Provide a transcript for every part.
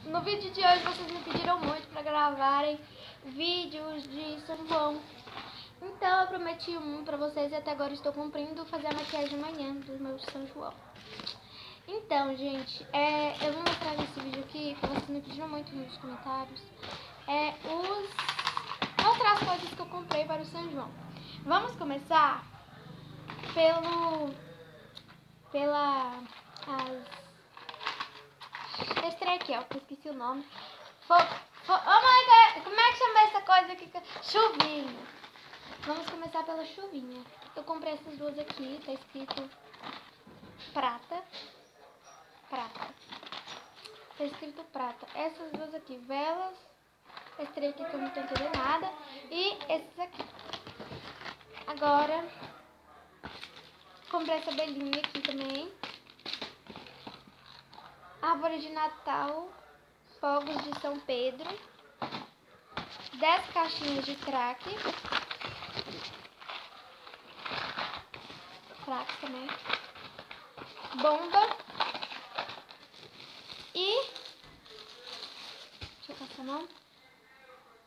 No vídeo de hoje vocês me pediram muito para gravarem vídeos de São João. Então eu prometi um para vocês e até agora estou cumprindo, fazer a maquiagem amanhã do meu São João. Então, gente, eu vou mostrar nesse vídeo aqui, que vocês me pediram muito nos comentários, mostrar as coisas que eu comprei para o São João. Vamos começar esse trem aqui, ó, que eu esqueci o nome. Oh my god, como é que chama essa coisa aqui? Chuvinha. Vamos começar pela chuvinha. Eu comprei essas duas aqui, tá escrito prata. Prata. Tá escrito prata. Essas duas aqui, velas. Esse trem aqui que eu não tô entendendo nada. E esses aqui. Agora, comprei essa belinha aqui também. Árvore de Natal, fogos de São Pedro, 10 caixinhas de crack também, bomba e, deixa eu passar a mão,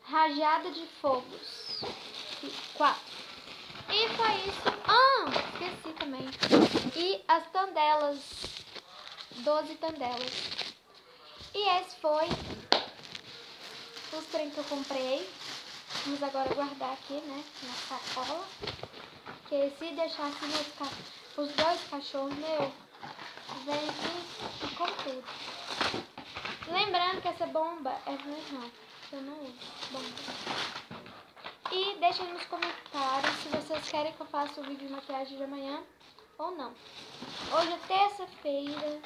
rajada de fogos, 4. E foi isso. Esqueci também. E as tandelas, 12 tandelas. E esse foi os trem que eu comprei. Vamos agora guardar aqui, né, na sacola. Porque se deixar assim, os dois cachorros, vem aqui com tudo. Lembrando que essa bomba é ruim, não. Eu não uso bomba. E deixem nos comentários se vocês querem que eu faça o vídeo de maquiagem de amanhã ou não. Hoje é terça-feira,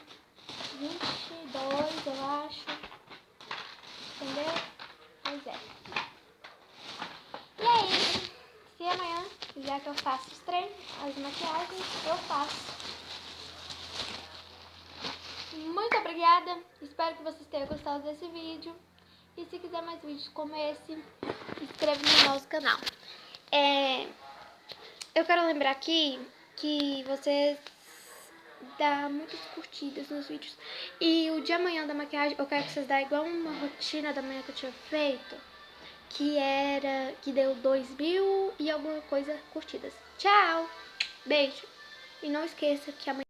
22, eu acho. Entendeu? Pois é. E aí, se amanhã quiser que eu faça os treinos, as maquiagens, eu faço. Muito obrigada. Espero que vocês tenham gostado desse vídeo. E se quiser mais vídeos como esse, inscreva no nosso canal. Eu quero lembrar aqui que vocês dão muitas curtidas nos vídeos. E o de amanhã da maquiagem, eu quero que vocês dêem igual uma rotina da manhã que eu tinha feito, que deu 2.000 e alguma coisa curtidas. Tchau! Beijo! E não esqueça que amanhã